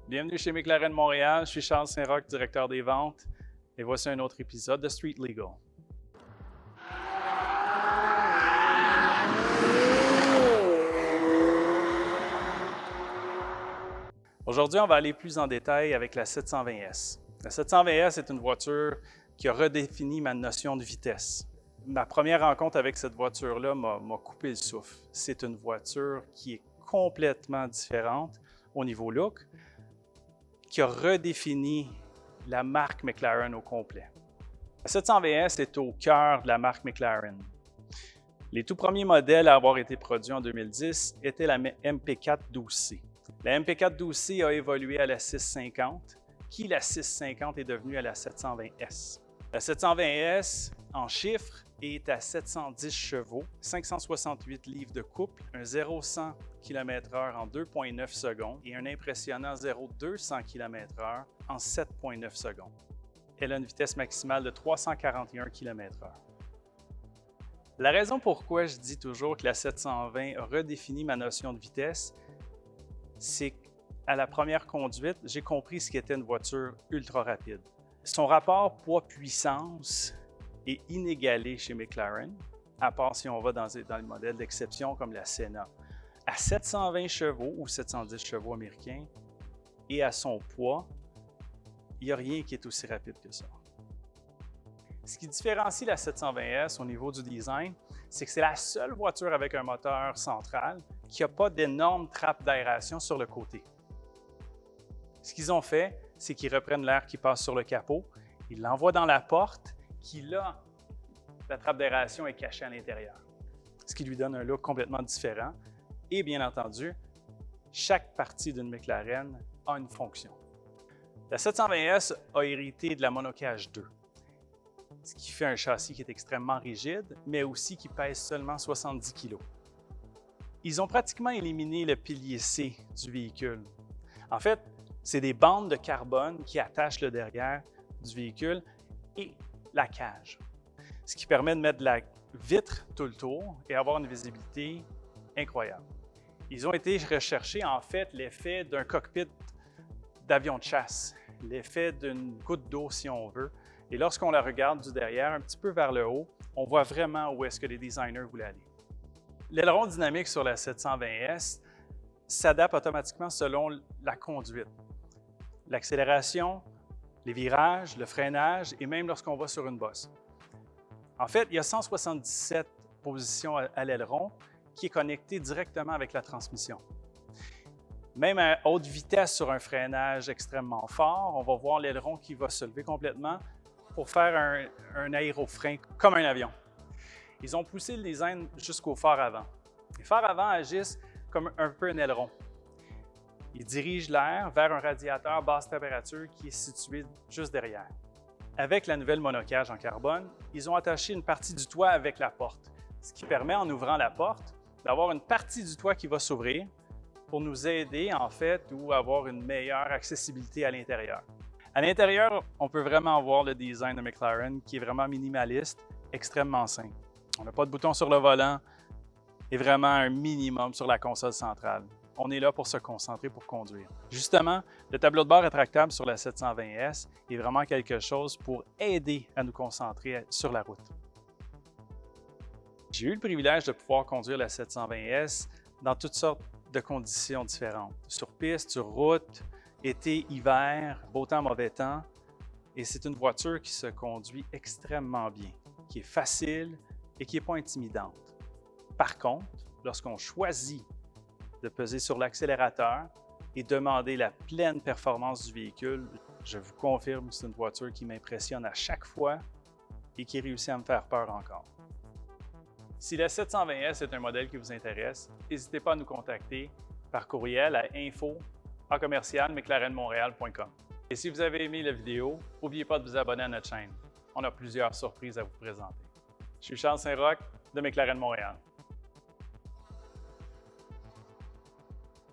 Bienvenue chez McLaren Montréal, je suis Charles Saint-Roch, directeur des ventes, et voici un autre épisode de Street Legal. Aujourd'hui, on va aller plus en détail avec la 720S. La 720S est une voiture qui a redéfini ma notion de vitesse. Ma première rencontre avec cette voiture-là m'a coupé le souffle. C'est une voiture qui est complètement différente au niveau look, qui a redéfini la marque McLaren au complet. La 720S est au cœur de la marque McLaren. Les tout premiers modèles à avoir été produits en 2010 étaient la MP4 12C. La MP4 12C a évolué à la 650, qui la 650 est devenue à la 720S. La 720S, en chiffres, est à 710 chevaux, 568 livres de couple, un 0-100 km/h en 2,9 secondes et un impressionnant 0-200 km/h en 7,9 secondes. Elle a une vitesse maximale de 341 km/h. La raison pourquoi je dis toujours que la 720 a redéfini ma notion de vitesse, c'est qu'à la première conduite, j'ai compris ce qu'était une voiture ultra rapide. Son rapport poids-puissance est inégalé chez McLaren, à part si on va dans les modèles d'exception comme la Senna. À 720 chevaux ou 710 chevaux américains et à son poids, il n'y a rien qui est aussi rapide que ça. Ce qui différencie la 720S au niveau du design, c'est que c'est la seule voiture avec un moteur central qui n'a pas d'énormes trappes d'aération sur le côté. Ce qu'ils ont fait, c'est qu'ils reprennent l'air qui passe sur le capot, ils l'envoient dans la porte, qui là, la trappe d'aération est cachée à l'intérieur. Ce qui lui donne un look complètement différent. Et bien entendu, chaque partie d'une McLaren a une fonction. La 720S a hérité de la monocage 2, ce qui fait un châssis qui est extrêmement rigide, mais aussi qui pèse seulement 70 kg. Ils ont pratiquement éliminé le pilier C du véhicule. En fait, c'est des bandes de carbone qui attachent le derrière du véhicule et la cage, ce qui permet de mettre de la vitre tout le tour et avoir une visibilité incroyable. Ils ont été rechercher en fait l'effet d'un cockpit d'avion de chasse, l'effet d'une goutte d'eau si on veut. Et lorsqu'on la regarde du derrière, un petit peu vers le haut, on voit vraiment où est-ce que les designers voulaient aller. L'aileron dynamique sur la 720S s'adapte automatiquement selon la conduite, l'accélération, les virages, le freinage et même lorsqu'on va sur une bosse. En fait, il y a 177 positions à l'aileron qui est connecté directement avec la transmission. Même à haute vitesse sur un freinage extrêmement fort, on va voir l'aileron qui va se lever complètement pour faire un aérofrein comme un avion. Ils ont poussé le design jusqu'au phare avant. Les phares avant agissent comme un peu un aileron. Ils dirigent l'air vers un radiateur basse température qui est situé juste derrière. Avec la nouvelle monocage en carbone, ils ont attaché une partie du toit avec la porte, ce qui permet, en ouvrant la porte, d'avoir une partie du toit qui va s'ouvrir pour nous aider, en fait, ou avoir une meilleure accessibilité à l'intérieur. À l'intérieur, on peut vraiment voir le design de McLaren qui est vraiment minimaliste, extrêmement simple. On n'a pas de bouton sur le volant et vraiment un minimum sur la console centrale. On est là pour se concentrer pour conduire. Justement, le tableau de bord rétractable sur la 720S est vraiment quelque chose pour aider à nous concentrer sur la route. J'ai eu le privilège de pouvoir conduire la 720S dans toutes sortes de conditions différentes. Sur piste, sur route, été, hiver, beau temps, mauvais temps. Et c'est une voiture qui se conduit extrêmement bien, qui est facile et qui n'est pas intimidante. Par contre, lorsqu'on choisit de peser sur l'accélérateur et demander la pleine performance du véhicule, je vous confirme que c'est une voiture qui m'impressionne à chaque fois et qui réussit à me faire peur encore. Si la 720S est un modèle qui vous intéresse, n'hésitez pas à nous contacter par courriel à info@mclarenmontreal.com. Et si vous avez aimé la vidéo, n'oubliez pas de vous abonner à notre chaîne. On a plusieurs surprises à vous présenter. Je suis Charles Saint-Roch de McLaren Montréal.